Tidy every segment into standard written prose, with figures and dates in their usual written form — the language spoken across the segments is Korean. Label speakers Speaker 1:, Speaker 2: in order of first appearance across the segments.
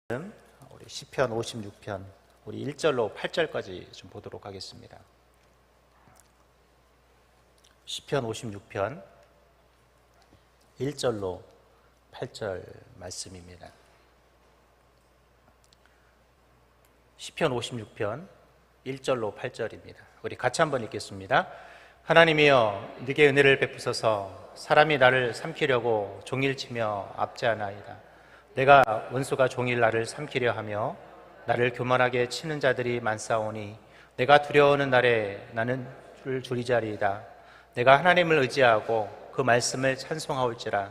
Speaker 1: 우리 시편 56편 우리 1절로 8절까지 좀 보도록 하겠습니다. 시편 56편 1절로 8절 말씀입니다. 시편 56편 1절로 8절입니다. 우리 같이 한번 읽겠습니다. 하나님이여 네게 은혜를 베푸소서. 사람이 나를 삼키려고 종일치며 압제하나이다. 내가 원수가 종일 나를 삼키려 하며 나를 교만하게 치는 자들이 많사오니 내가 두려워하는 날에 나는 줄이자리이다. 내가 하나님을 의지하고 그 말씀을 찬송하올지라.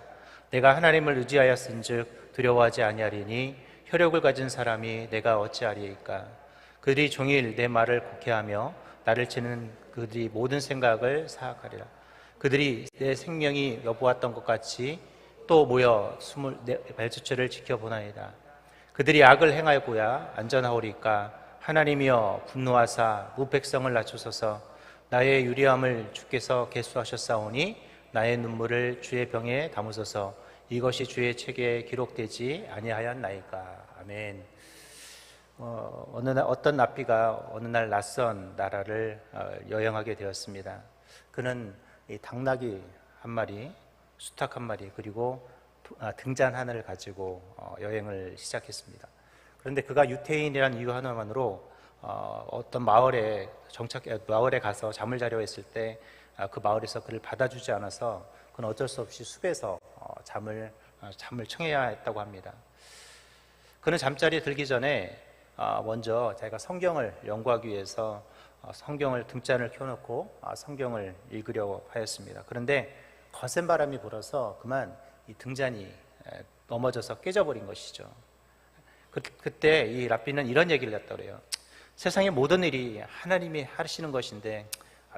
Speaker 1: 내가 하나님을 의지하였은즉 두려워하지 아니하리니 혈육을 가진 사람이 내가 어찌하리이까. 그들이 종일 내 말을 곡해하며 나를 치는 그들이 모든 생각을 사악하리라. 그들이 내 생명이 여보았던 것 같이 또 모여 내 발주처를 지켜보나이다. 그들이 악을 행하고야 안전하오리까. 하나님이여 분노하사 무백성을 낮추소서. 나의 유리함을 주께서 계수하셨사오니 나의 눈물을 주의 병에 담으소서. 이것이 주의 책에 기록되지 아니하였나이까. 아멘. 어떤 랍비가 어느 날 낯선 나라를 여행하게 되었습니다. 그는 이 당나귀 한 마리, 수탉 한 마리, 그리고 등잔 하나를 가지고 여행을 시작했습니다. 그런데 그가 유태인이라는 이유 하나만으로 어떤 마을에 가서 잠을 자려 했을 때 그 마을에서 그를 받아주지 않아서 그는 어쩔 수 없이 숲에서 잠을 청해야 했다고 합니다. 그는 잠자리에 들기 전에 먼저 자기가 성경을 연구하기 위해서 성경을 등잔을 켜놓고 성경을 읽으려고 하였습니다. 그런데 거센 바람이 불어서 그만 이 등잔이 넘어져서 깨져버린 것이죠. 그때 이 랍비는 이런 얘기를 했다고 그래요. 세상의 모든 일이 하나님이 하시는 것인데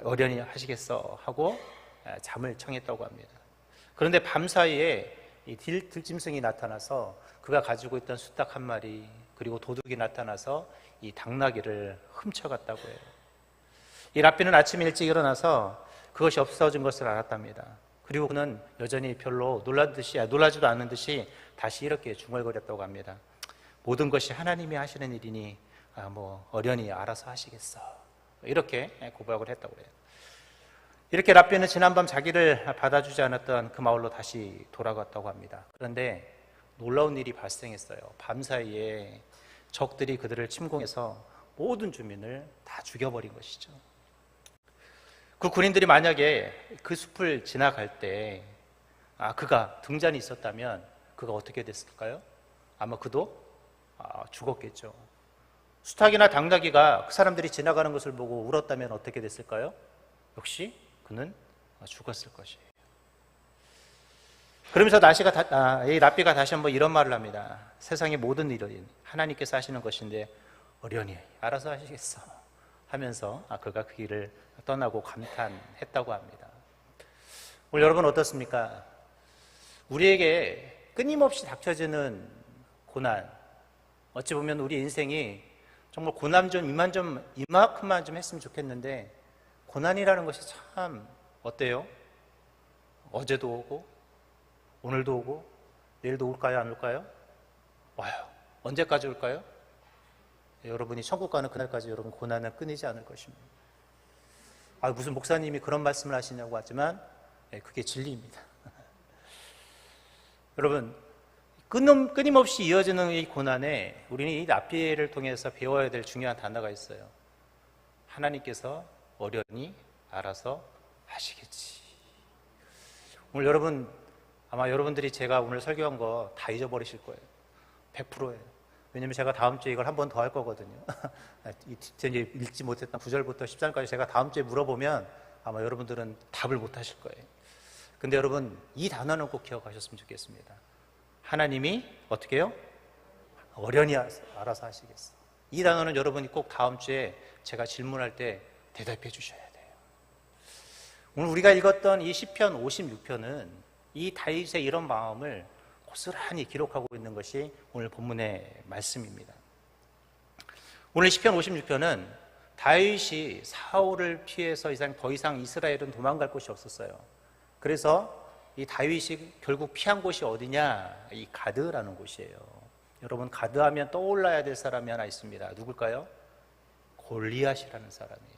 Speaker 1: 어련히 하시겠어 하고 잠을 청했다고 합니다. 그런데 밤사이에 이 들짐승이 나타나서 그가 가지고 있던 수탉 한 마리 그리고 도둑이 나타나서 이 당나귀를 훔쳐갔다고 해요. 이 랍비는 아침 일찍 일어나서 그것이 없어진 것을 알았답니다. 그리고 그는 여전히 별로 놀라지도 않는 듯이 다시 이렇게 중얼거렸다고 합니다. 모든 것이 하나님이 하시는 일이니 어련히 알아서 하시겠어. 이렇게 고백을 했다고 해요. 이렇게 랍비는 지난밤 자기를 받아주지 않았던 그 마을로 다시 돌아갔다고 합니다. 그런데 놀라운 일이 발생했어요. 밤사이에 적들이 그들을 침공해서 모든 주민을 다 죽여버린 것이죠. 그 군인들이 만약에 그 숲을 지나갈 때 그가 등잔이 있었다면 그가 어떻게 됐을까요? 아마 그도 죽었겠죠. 수탉이나 당나귀가 그 사람들이 지나가는 것을 보고 울었다면 어떻게 됐을까요? 역시 그는 죽었을 것이에요. 그러면서 이 랍비가 다시 한번 이런 말을 합니다. 세상의 모든 일은 하나님께서 하시는 것인데 어련히 알아서 하시겠어 하면서 그가 그 길을 떠나고 감탄했다고 합니다. 오늘 여러분 어떻습니까? 우리에게 끊임없이 닥쳐지는 고난, 어찌 보면 우리 인생이 정말 고난 좀 이만큼만 좀 했으면 좋겠는데 고난이라는 것이 참 어때요? 어제도 오고 오늘도 오고 내일도 올까요? 안 올까요? 와요. 언제까지 올까요? 여러분이 천국 가는 그날까지 여러분 고난은 끊이지 않을 것입니다. 무슨 목사님이 그런 말씀을 하시냐고 하지만 그게 진리입니다. 여러분 끊임없이 이어지는 이 고난에 우리는 이 랍비를 통해서 배워야 될 중요한 단어가 있어요. 하나님께서 어련히 알아서 하시겠지. 오늘 여러분 아마 여러분들이 제가 오늘 설교한 거 다 잊어버리실 거예요. 100%예요. 왜냐면 제가 다음 주에 이걸 한 번 더 할 거거든요. 이제 읽지 못했던 9절부터 10절까지 제가 다음 주에 물어보면 아마 여러분들은 답을 못 하실 거예요. 근데 여러분 이 단어는 꼭 기억하셨으면 좋겠습니다. 하나님이 어떻게 해요? 어련히 알아서 하시겠어. 이 단어는 여러분이 꼭 다음 주에 제가 질문할 때 대답해 주셔야 돼요. 오늘 우리가 읽었던 이 시편 56편은 이 다윗의 이런 마음을 고스란히 기록하고 있는 것이 오늘 본문의 말씀입니다. 오늘 시편 56편은 다윗이 사울을 피해서 더 이상 이스라엘은 도망갈 곳이 없었어요. 그래서 이 다윗이 결국 피한 곳이 어디냐? 이 가드라는 곳이에요. 여러분, 가드하면 떠올라야 될 사람이 하나 있습니다. 누굴까요? 골리앗이라는 사람이에요.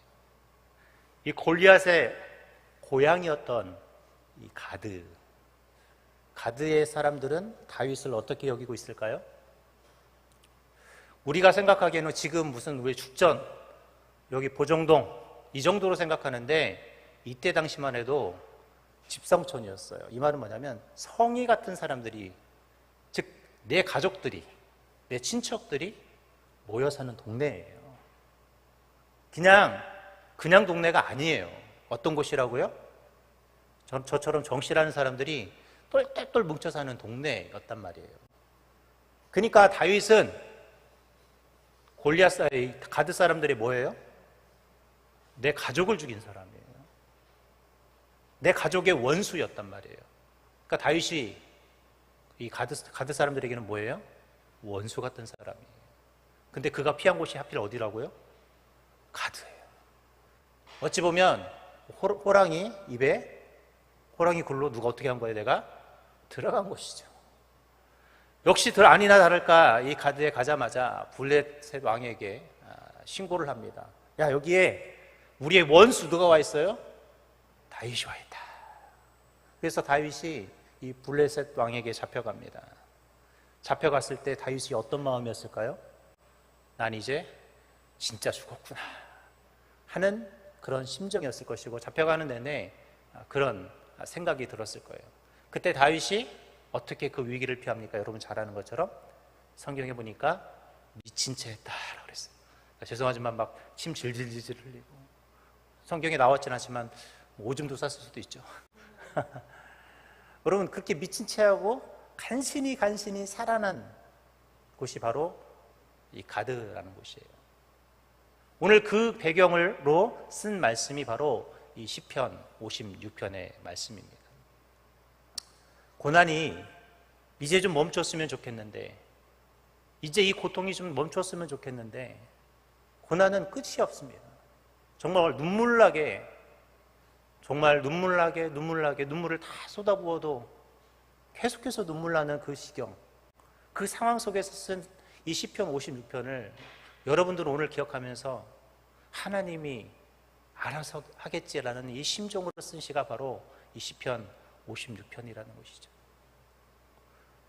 Speaker 1: 이 골리앗의 고향이었던 이 가드의 사람들은 다윗을 어떻게 여기고 있을까요? 우리가 생각하기에는 지금 무슨 우리 축전, 여기 보정동 이 정도로 생각하는데 이때 당시만 해도 집성촌이었어요. 이 말은 뭐냐면 성이 같은 사람들이, 즉 내 가족들이, 내 친척들이 모여 사는 동네예요. 그냥 동네가 아니에요. 어떤 곳이라고요? 저처럼 정씨라는 사람들이 똘똘똘 뭉쳐 사는 동네였단 말이에요. 그러니까 다윗은 가드 사람들이 뭐예요? 내 가족을 죽인 사람이에요. 내 가족의 원수였단 말이에요. 그러니까 다윗이 이 가드 사람들에게는 뭐예요? 원수 같은 사람이에요. 근데 그가 피한 곳이 하필 어디라고요? 가드예요. 어찌 보면 호랑이 입에 호랑이 굴로 누가 어떻게 한 거예요? 내가 들어간 것이죠. 역시 아니나 다를까 이 가드에 가자마자 블레셋 왕에게 신고를 합니다. 야, 여기에 우리의 원수 누가 와 있어요? 다윗이 와 있다. 그래서 다윗이 이 블레셋 왕에게 잡혀갑니다. 잡혀갔을 때 다윗이 어떤 마음이었을까요? 난 이제 진짜 죽었구나 하는 그런 심정이었을 것이고, 잡혀가는 내내 그런 생각이 들었을 거예요. 그때 다윗이 어떻게 그 위기를 피합니까? 여러분 잘 아는 것처럼 성경에 보니까 미친 채 했다라고 그랬어요. 그러니까 죄송하지만 막 침 질질질질 흘리고, 성경에 나왔진 않지만 오줌도 쌌을 수도 있죠. 여러분, 그렇게 미친 채 하고 간신히 살아난 곳이 바로 이 가드라는 곳이에요. 오늘 그 배경으로 쓴 말씀이 바로 이 시편 56편의 말씀입니다. 고난이 이제 좀 멈췄으면 좋겠는데, 이제 이 고통이 좀 멈췄으면 좋겠는데, 고난은 끝이 없습니다. 정말 눈물나게 눈물을 다 쏟아부어도 계속해서 눈물 나는 그 시경, 그 상황 속에서 쓴 이 시편 56편을 여러분들은 오늘 기억하면서 하나님이 알아서 하겠지라는 이 심정으로 쓴 시가 바로 이 시편 56편이라는 것이죠.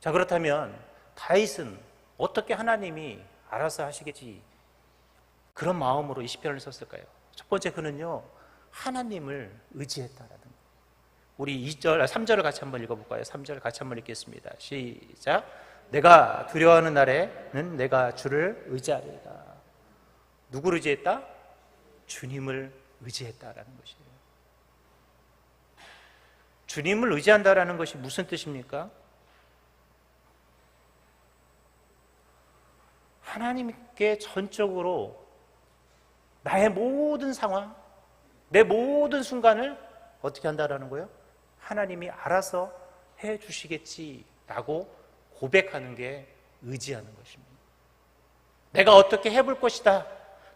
Speaker 1: 자, 그렇다면 다윗은 어떻게 하나님이 알아서 하시겠지 그런 마음으로 이 시편을 썼을까요? 첫 번째, 그는요 하나님을 의지했다라는 거예요. 우리 3절을 같이 한번 읽어볼까요? 3절 같이 한번 읽겠습니다. 시작. 내가 두려워하는 날에는 내가 주를 의지하리이다. 누구를 의지했다? 주님을 의지했다라는 것이에요. 주님을 의지한다라는 것이 무슨 뜻입니까? 하나님께 전적으로 나의 모든 상황, 내 모든 순간을 어떻게 한다라는 거예요? 하나님이 알아서 해 주시겠지라고 고백하는 게 의지하는 것입니다. 내가 어떻게 해볼 것이다,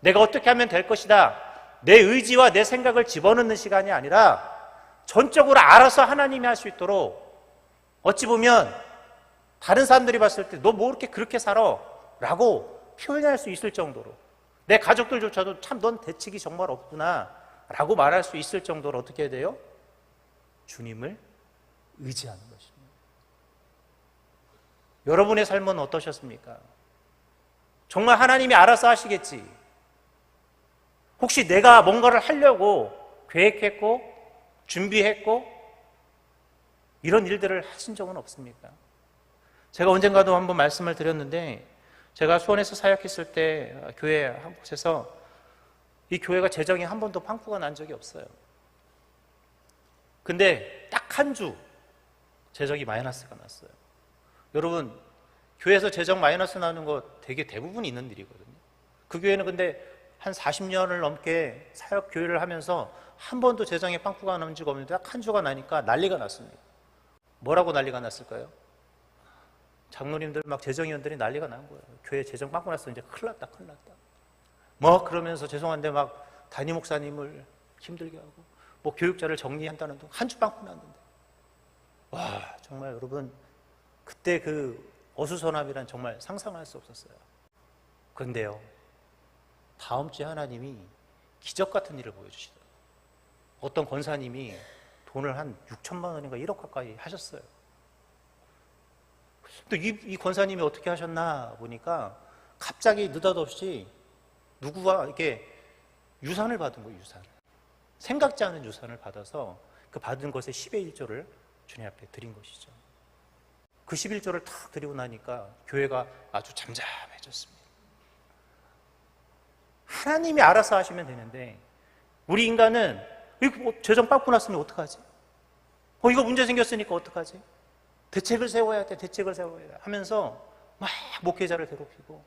Speaker 1: 내가 어떻게 하면 될 것이다, 내 의지와 내 생각을 집어넣는 시간이 아니라 전적으로 알아서 하나님이 할 수 있도록, 어찌 보면 다른 사람들이 봤을 때 너 뭐 그렇게 살아? 라고 표현할 수 있을 정도로, 내 가족들조차도 참 넌 대책이 정말 없구나 라고 말할 수 있을 정도로 어떻게 해야 돼요? 주님을 의지하는 것입니다. 여러분의 삶은 어떠셨습니까? 정말 하나님이 알아서 하시겠지, 혹시 내가 뭔가를 하려고 계획했고 준비했고 이런 일들을 하신 적은 없습니까? 제가 언젠가도 한번 말씀을 드렸는데, 제가 수원에서 사역했을 때 교회 한 곳에서 이 교회가 재정이 한 번도 빵꾸가 난 적이 없어요. 근데 딱 한 주 재정이 마이너스가 났어요. 여러분, 교회에서 재정 마이너스 나는 거 되게 대부분 있는 일이거든요. 그 교회는 근데 한 40년을 넘게 사역 교회를 하면서 한 번도 재정에 빵꾸가 난 적 없는데 딱 한 주가 나니까 난리가 났습니다. 뭐라고 난리가 났을까요? 장로님들 막 재정위원들이 난리가 난 거예요. 교회 재정 빵꾸 났어, 이제 큰일 났다. 뭐 그러면서 죄송한데 막 담임 목사님을 힘들게 하고, 뭐 교육자를 정리한다는 둥 한 주 빵꾸 났는데, 와, 정말 여러분, 그때 그 어수선함이란 정말 상상할 수 없었어요. 그런데요, 다음 주에 하나님이 기적 같은 일을 보여주시더라고요. 어떤 권사님이 돈을 한 6천만 원인가 1억 가까이 하셨어요. 또 이 권사님이 어떻게 하셨나 보니까 갑자기 느닷없이 누구와 이렇게 유산을 받은 거예요. 유산을. 생각지 않은 유산을 받아서 그 받은 것의 10의 1조를 주님 앞에 드린 것이죠. 그 11조를 탁 드리고 나니까 교회가 아주 잠잠해졌습니다. 하나님이 알아서 하시면 되는데 우리 인간은 재정 빠꾸 났으면 어떡하지? 이거 문제 생겼으니까 어떡하지? 대책을 세워야 돼, 대책을 세워야 돼 하면서 막 목회자를 괴롭히고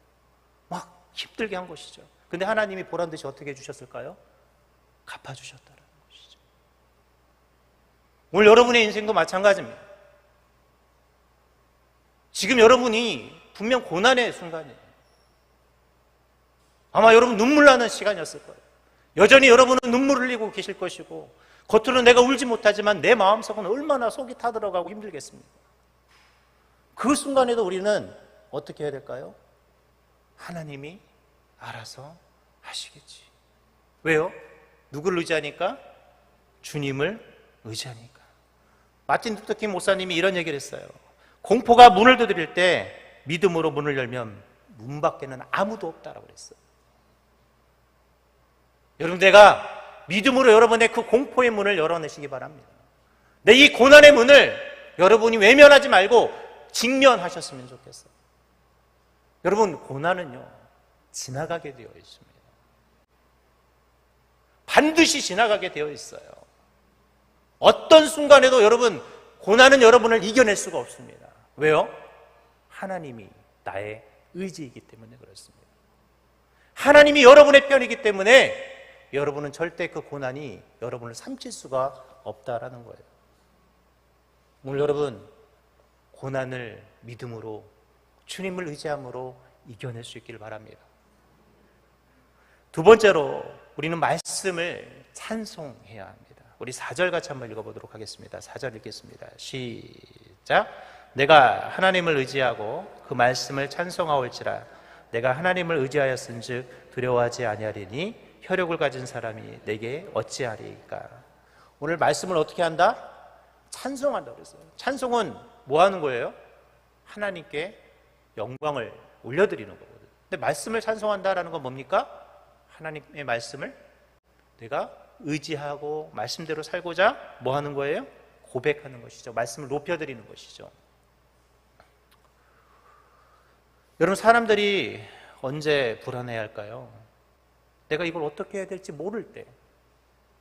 Speaker 1: 막 힘들게 한 것이죠. 근데 하나님이 보란 듯이 어떻게 해주셨을까요? 갚아주셨다는 것이죠. 오늘 여러분의 인생도 마찬가지입니다. 지금 여러분이 분명 고난의 순간이에요. 아마 여러분 눈물 나는 시간이었을 거예요. 여전히 여러분은 눈물 흘리고 계실 것이고 겉으로는 내가 울지 못하지만 내 마음속은 얼마나 속이 타들어가고 힘들겠습니까? 그 순간에도 우리는 어떻게 해야 될까요? 하나님이 알아서 하시겠지. 왜요? 누구를 의지하니까? 주님을 의지하니까. 마틴 루터킹 목사님이 이런 얘기를 했어요. 공포가 문을 두드릴 때 믿음으로 문을 열면 문 밖에는 아무도 없다라고 그랬어요. 여러분, 내가 믿음으로 여러분의 그 공포의 문을 열어내시기 바랍니다. 내 이 고난의 문을 여러분이 외면하지 말고 직면하셨으면 좋겠어요. 여러분, 고난은요 지나가게 되어 있습니다. 반드시 지나가게 되어 있어요. 어떤 순간에도 여러분, 고난은 여러분을 이겨낼 수가 없습니다. 왜요? 하나님이 나의 의지이기 때문에 그렇습니다. 하나님이 여러분의 편이기 때문에 여러분은 절대 그 고난이 여러분을 삼킬 수가 없다라는 거예요. 오늘 여러분, 고난을 믿음으로 주님을 의지함으로 이겨낼 수 있기를 바랍니다. 두 번째로 우리는 말씀을 찬송해야 합니다. 우리 4절 같이 한번 읽어보도록 하겠습니다. 4절 읽겠습니다. 시작. 내가 하나님을 의지하고 그 말씀을 찬송하올지라. 내가 하나님을 의지하였은즉 두려워하지 아니하리니 혈육을 가진 사람이 내게 어찌하리이까. 오늘 말씀을 어떻게 한다? 찬송한다고 그랬어요. 찬송은 뭐 하는 거예요? 하나님께 영광을 올려드리는 거거든요. 근데 말씀을 찬송한다라는 건 뭡니까? 하나님의 말씀을 내가 의지하고 말씀대로 살고자 뭐 하는 거예요? 고백하는 것이죠. 말씀을 높여드리는 것이죠. 여러분, 사람들이 언제 불안해야 할까요? 내가 이걸 어떻게 해야 될지 모를 때,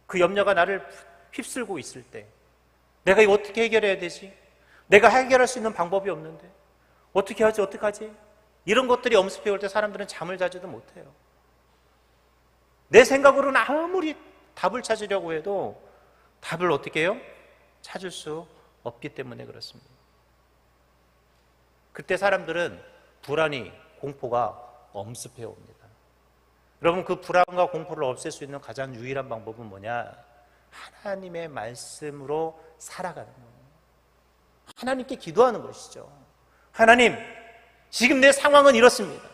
Speaker 1: 그 염려가 나를 휩쓸고 있을 때, 내가 이거 어떻게 해결해야 되지? 내가 해결할 수 있는 방법이 없는데 어떻게 하지? 어떡하지? 이런 것들이 엄습해 올 때 사람들은 잠을 자지도 못해요. 내 생각으로는 아무리 답을 찾으려고 해도 답을 어떻게 해요? 찾을 수 없기 때문에 그렇습니다. 그때 사람들은 불안이, 공포가 엄습해 옵니다. 여러분, 그 불안과 공포를 없앨 수 있는 가장 유일한 방법은 뭐냐? 하나님의 말씀으로 살아가는 거예요. 하나님께 기도하는 것이죠. 하나님, 지금 내 상황은 이렇습니다.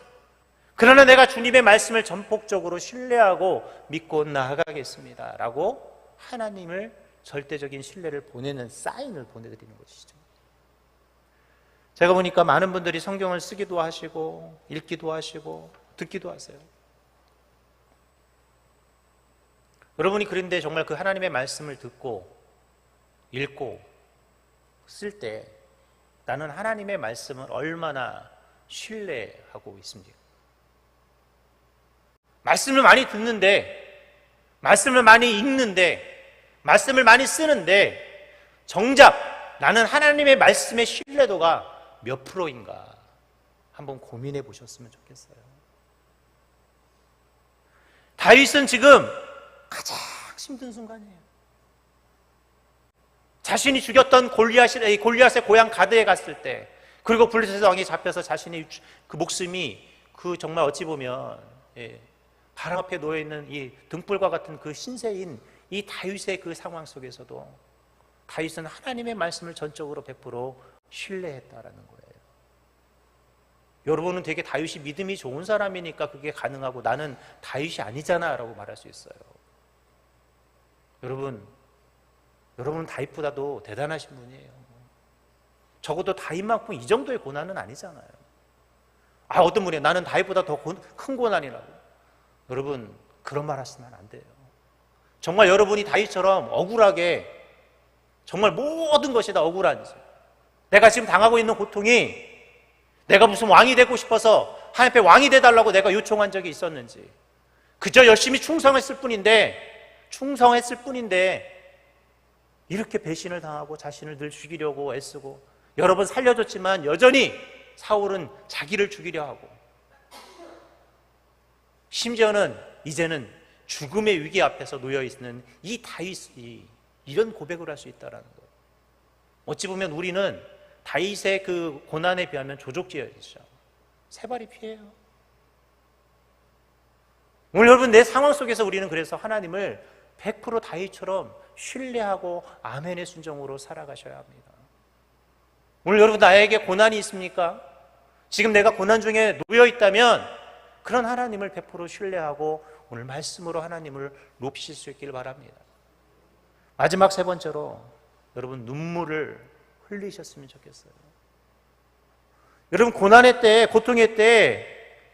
Speaker 1: 그러나 내가 주님의 말씀을 전폭적으로 신뢰하고 믿고 나아가겠습니다 라고 하나님을 절대적인 신뢰를 보내는 사인을 보내드리는 것이죠. 제가 보니까 많은 분들이 성경을 쓰기도 하시고 읽기도 하시고 듣기도 하세요. 여러분이 그런데 정말 그 하나님의 말씀을 듣고 읽고 쓸 때 나는 하나님의 말씀을 얼마나 신뢰하고 있습니까? 말씀을 많이 듣는데, 말씀을 많이 읽는데, 말씀을 많이 쓰는데 정작 나는 하나님의 말씀의 신뢰도가 몇 프로인가 한번 고민해 보셨으면 좋겠어요. 다윗은 지금 가장 힘든 순간이에요. 자신이 죽였던 골리앗의 고향 가드에 갔을 때, 그리고 블레셋 왕이 잡혀서 자신의 그 목숨이 그 정말 어찌 보면 바람 앞에 놓여 있는 이 등불과 같은 그 신세인 이 다윗의 그 상황 속에서도 다윗은 하나님의 말씀을 전적으로 100% 신뢰했다라는 거예요. 여러분은 되게 다윗이 믿음이 좋은 사람이니까 그게 가능하고 나는 다윗이 아니잖아 라고 말할 수 있어요. 여러분은 다윗보다도 대단하신 분이에요. 적어도 다윗만큼 이 정도의 고난은 아니잖아요. 어떤 분이 나는 다윗보다 더 큰 고난이라고. 여러분, 그런 말 하시면 안 돼요. 정말 여러분이 다윗처럼 억울하게, 정말 모든 것이 다 억울한지, 내가 지금 당하고 있는 고통이 내가 무슨 왕이 되고 싶어서 하나님 앞에 왕이 되달라고 내가 요청한 적이 있었는지, 그저 열심히 충성했을 뿐인데 이렇게 배신을 당하고 자신을 늘 죽이려고 애쓰고 여러 번 살려줬지만 여전히 사울은 자기를 죽이려 하고, 심지어는 이제는 죽음의 위기 앞에서 놓여있는 이 다윗이 이런 고백을 할 수 있다는 것. 어찌 보면 우리는 다윗의 그 고난에 비하면 조족지혈이죠. 세 발이 피해요. 오늘 여러분, 내 상황 속에서 우리는 그래서 하나님을 100% 다윗처럼 신뢰하고 아멘의 순종으로 살아가셔야 합니다. 오늘 여러분, 나에게 고난이 있습니까? 지금 내가 고난 중에 놓여 있다면 그런 하나님을 100% 신뢰하고 오늘 말씀으로 하나님을 높이실 수 있기를 바랍니다. 마지막 세 번째로, 여러분 눈물을 흘리셨으면 좋겠어요. 여러분, 고난의 때, 고통의 때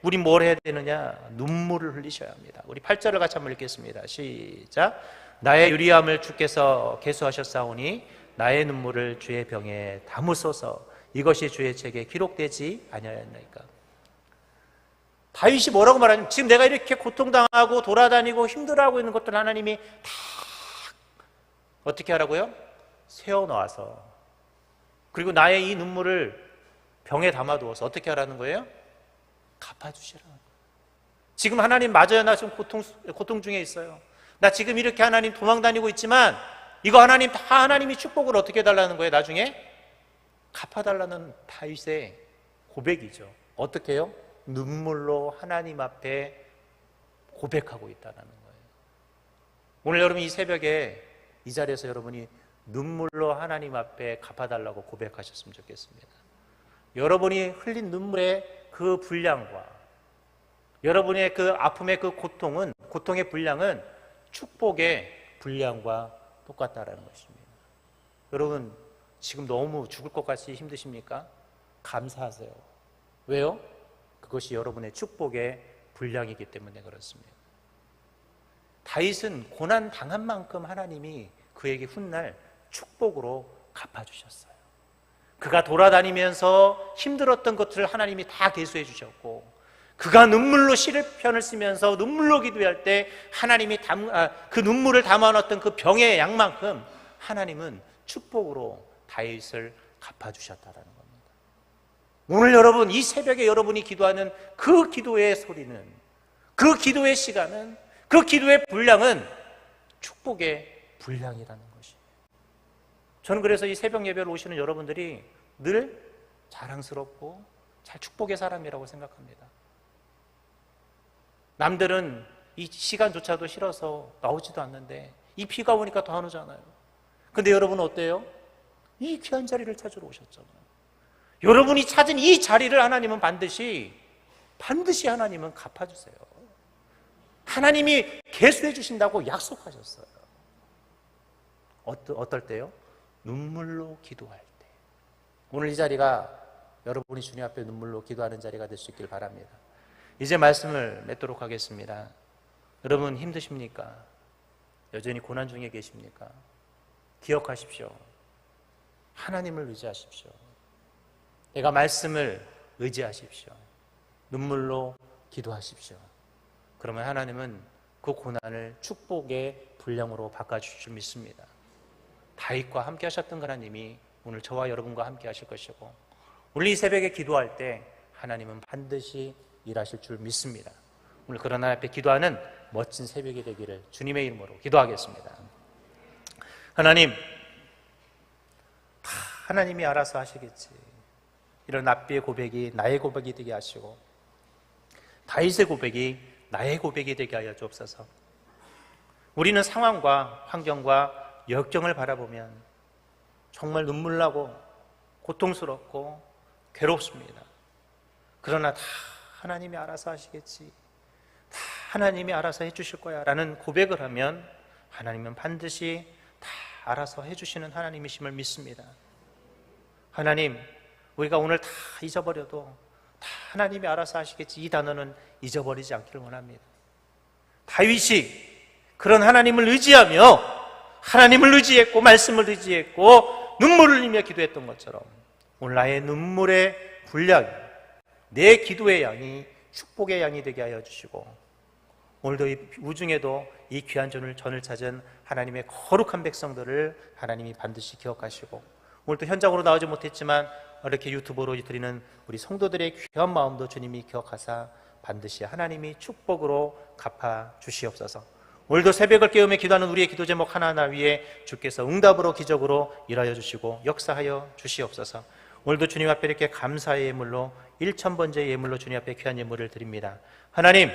Speaker 1: 우리 뭘 해야 되느냐? 눈물을 흘리셔야 합니다. 우리 8절을 같이 한번 읽겠습니다. 시작. 나의 유리함을 주께서 계수하셨사오니 나의 눈물을 주의 병에 담으소서. 이것이 주의 책에 기록되지 아니하였나이까. 다윗이 뭐라고 말하냐면, 지금 내가 이렇게 고통당하고 돌아다니고 힘들어하고 있는 것들 하나님이 다 어떻게 하라고요? 세워놓아서, 그리고 나의 이 눈물을 병에 담아두어서 어떻게 하라는 거예요? 갚아주시라는 거예요. 지금 하나님 맞아요, 나 지금 고통 중에 있어요. 나 지금 이렇게 하나님 도망다니고 있지만 이거 하나님 다 하나님이 축복을 어떻게 해달라는 거예요? 나중에 갚아달라는 다윗의 고백이죠. 어떻게 해요? 눈물로 하나님 앞에 고백하고 있다는 거예요. 오늘 여러분, 이 새벽에 이 자리에서 여러분이 눈물로 하나님 앞에 갚아달라고 고백하셨으면 좋겠습니다. 여러분이 흘린 눈물의 그 분량과 여러분의 그 아픔의 그 고통의 분량은 축복의 분량과 똑같다라는 것입니다. 여러분, 지금 너무 죽을 것 같이 힘드십니까? 감사하세요. 왜요? 그것이 여러분의 축복의 분량이기 때문에 그렇습니다. 다윗은 고난 당한 만큼 하나님이 그에게 훗날 축복으로 갚아주셨어요. 그가 돌아다니면서 힘들었던 것들을 하나님이 다 계수해 주셨고, 그가 눈물로 시편을 쓰면서 눈물로 기도할 때 하나님이 그 눈물을 담아놨던 그 병의 양만큼 하나님은 축복으로 다윗을 갚아주셨다는 겁니다. 오늘 여러분, 이 새벽에 여러분이 기도하는 그 기도의 소리는, 그 기도의 시간은, 그 기도의 분량은 축복의 분량이라는 것이에요. 저는 그래서 이 새벽 예배를 오시는 여러분들이 늘 자랑스럽고 잘 축복의 사람이라고 생각합니다. 남들은 이 시간조차도 싫어서 나오지도 않는데 이 비가 오니까 더 안 오잖아요. 근데 여러분은 어때요? 이 귀한 자리를 찾으러 오셨잖아요. 여러분이 찾은 이 자리를 하나님은 반드시 하나님은 갚아주세요. 하나님이 계수해 주신다고 약속하셨어요. 어떨 때요? 눈물로 기도할 때. 오늘 이 자리가 여러분이 주님 앞에 눈물로 기도하는 자리가 될 수 있길 바랍니다. 이제 말씀을 맺도록 하겠습니다. 여러분, 힘드십니까? 여전히 고난 중에 계십니까? 기억하십시오. 하나님을 의지하십시오. 내가 말씀을 의지하십시오. 눈물로 기도하십시오. 그러면 하나님은 그 고난을 축복의 분량으로 바꿔주실 줄 믿습니다. 다윗과 함께 하셨던 하나님이 오늘 저와 여러분과 함께 하실 것이고, 오늘 이 새벽에 기도할 때 하나님은 반드시 일하실 줄 믿습니다. 오늘 그런 하나님 앞에 기도하는 멋진 새벽이 되기를 주님의 이름으로 기도하겠습니다. 하나님, 다 하나님이 알아서 하시겠지. 이런 납비의 고백이 나의 고백이 되게 하시고, 다윗의 고백이 나의 고백이 되게 하여 주옵소서. 우리는 상황과 환경과 역경을 바라보면 정말 눈물 나고 고통스럽고 괴롭습니다. 그러나 다 하나님이 알아서 하시겠지, 다 하나님이 알아서 해주실 거야 라는 고백을 하면 하나님은 반드시 다 알아서 해주시는 하나님이심을 믿습니다. 하나님, 우리가 오늘 다 잊어버려도 다 하나님이 알아서 하시겠지, 이 단어는 잊어버리지 않기를 원합니다. 다윗이 그런 하나님을 의지하며 하나님을 의지했고 말씀을 의지했고 눈물을 흘리며 기도했던 것처럼 오늘 나의 눈물의 분량이 내 기도의 양이 축복의 양이 되게 하여 주시고, 오늘도 이 우중에도 이 귀한 전을 찾은 하나님의 거룩한 백성들을 하나님이 반드시 기억하시고, 오늘도 현장으로 나오지 못했지만 이렇게 유튜브로 드리는 우리 성도들의 귀한 마음도 주님이 기억하사 반드시 하나님이 축복으로 갚아 주시옵소서. 오늘도 새벽을 깨우며 기도하는 우리의 기도 제목 하나하나 위에 주께서 응답으로 기적으로 일하여 주시고 역사하여 주시옵소서. 오늘도 주님 앞에 이렇게 감사의 예물로 1000번째 예물로 주님 앞에 귀한 예물을 드립니다. 하나님,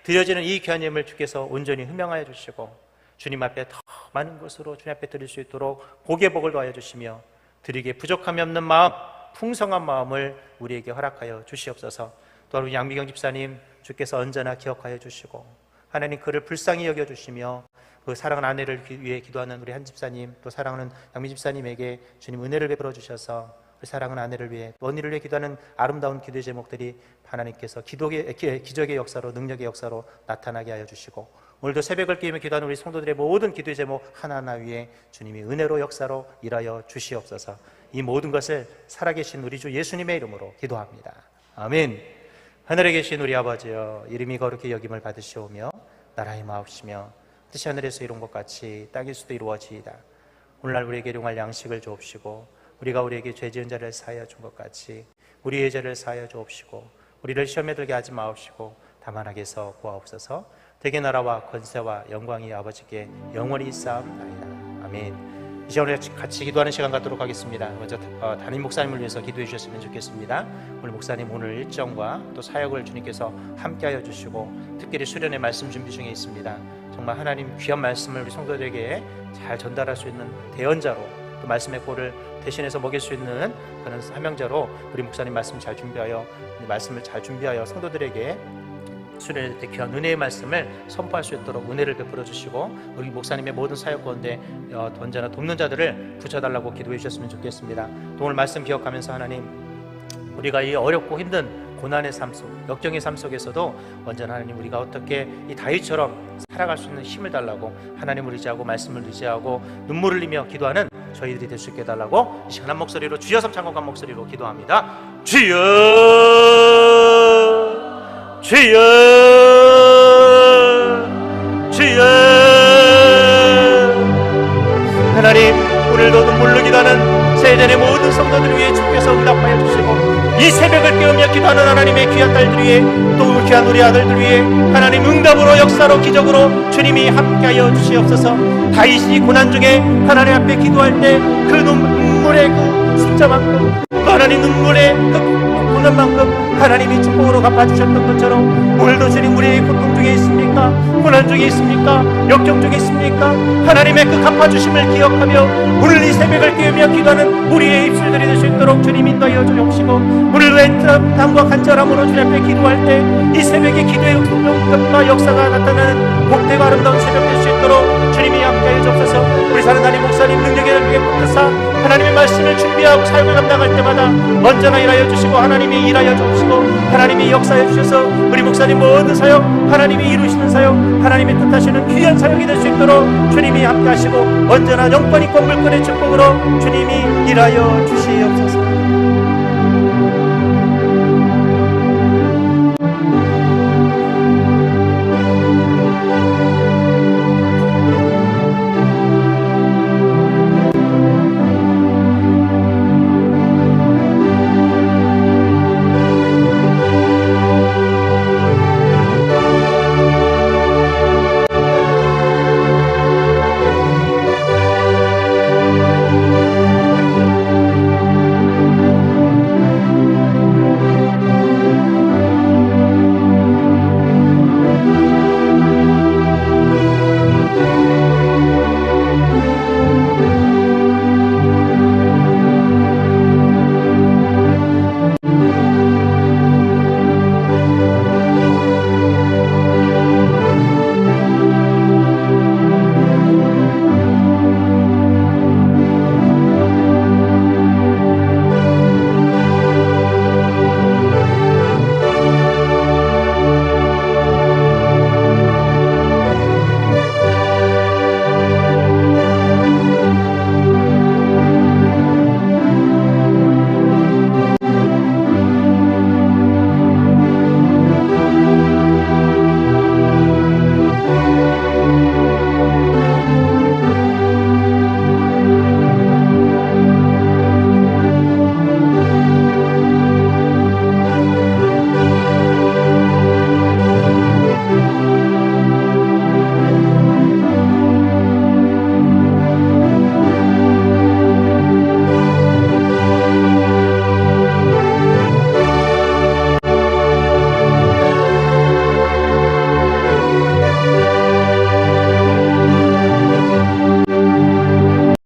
Speaker 1: 드려지는 이 귀한 예물 주께서 온전히 흠양하여 주시고 주님 앞에 더 많은 것으로 주님 앞에 드릴 수 있도록 복의 복을 더하여 주시며 드리기에 부족함이 없는 마음, 풍성한 마음을 우리에게 허락하여 주시옵소서. 또한 우리 양미경 집사님 주께서 언제나 기억하여 주시고 하나님 그를 불쌍히 여겨주시며 그 사랑하는 아내를 위해 기도하는 우리 한 집사님, 또 사랑하는 양미 집사님에게 주님 은혜를 베풀어 주셔서 그 사랑하는 아내를 위해 또 언니를 위해 기도하는 아름다운 기도의 제목들이 하나님께서 기적의 역사로, 능력의 역사로 나타나게 하여 주시고, 오늘도 새벽을 깨우며 기도하는 우리 성도들의 모든 기도의 제목 하나하나 위에 주님이 은혜로 역사로 일하여 주시옵소서. 이 모든 것을 살아계신 우리 주 예수님의 이름으로 기도합니다. 아멘. 하늘에 계신 우리 아버지여, 이름이 거룩히 여김을 받으시오며 나라의 마옵시며 뜻이 하늘에서 이룬 것 같이 땅에서도 이루어지이다. 오늘날 우리에게 일용할 양식을 주옵시고 우리가 우리에게 죄 지은 자를 사하여 준 것 같이 우리의 죄를 사하여 주옵시고 우리를 시험에 들게 하지 마옵시고 다만 악에서 구하옵소서. 대개 나라와 권세와 영광이 아버지께 영원히 있사옵나이다. 아멘. 이 시간에 같이 기도하는 시간 갖도록 하겠습니다. 먼저 담임 목사님을 위해서 기도해 주셨으면 좋겠습니다. 오늘 목사님 오늘 일정과 또 사역을 주님께서 함께하여 주시고 특별히 수련회 말씀 준비 중에 있습니다. 정말 하나님 귀한 말씀을 우리 성도들에게 잘 전달할 수 있는 대언자로, 또 말씀의 꼴을 대신해서 먹일 수 있는 그런 사명자로 우리 목사님 말씀 잘 준비하여 성도들에게 수련회 때 귀한 은혜의 말씀을 선포할 수 있도록 은혜를 베풀어 주시고, 우리 목사님의 모든 사역 가운데 언제나 돕는 자들을 붙여달라고 기도해 주셨으면 좋겠습니다. 또 오늘 말씀 기억하면서 하나님, 우리가 이 어렵고 힘든 고난의 삶 속, 역경의 삶 속에서도 언제나 하나님 우리가 어떻게 이 다윗처럼 살아갈 수 있는 힘을 달라고 하나님을 의지하고 말씀을 의지하고 눈물을 흘리며 기도하는 저희들이 될 수 있게 해달라고 이 시간 한 목소리로 주여 삼창곡한 목소리로 기도합니다. 주여 주여 주여. 하나님, 오늘도 눈물로 기도하는 세전의 모든 성도들 위해 주께서 응답하여 주시고 이 새벽을 깨우며 기도하는 하나님의 귀한 딸들 위해, 또 귀한 우리 아들들 위해 하나님 응답으로 역사로 기적으로 주님이 함께하여 주시옵소서. 다윗이 고난 중에 하나님 앞에 기도할 때 그 눈물의 그 숫자만큼, 또 하나님 눈물의 그 고난만큼 하나님이 축복으로 갚아주셨던 것처럼 오늘도 주님 우리의 고통 중에 있습니까? 고난 중에 있습니까? 역경 중에 있습니까? 하나님의 그 갚아주심을 기억하며 오늘 이 새벽을 깨우며 기도하는 우리의 입술들이 될 수 있도록 주님 인도하여 주옵시고, 오늘 애틋함과 간절함으로 주님 앞에 기도할 때 이 새벽에 기도의 응답과 역사가 나타나는 복되고 아름다운 새벽 될 수 있도록 주님이 함께하여 주옵소서. 우리 사는 하나님 목사님 능력을 위해 붙드사 하나님의 말씀을 준비하고 사역을 감당할 때마다 언제나 일하여 주시고 하나님이 일하여 주옵시고 하나님이 역사해 주셔서 우리 목사님 모든 사역, 하나님이 이루시는 사역, 하나님의 뜻하시는 귀한 사역이 될 수 있도록 주님이 함께하시고 언제나 영권 있고 물권의 축복으로 주님이 일하여 주시옵소서.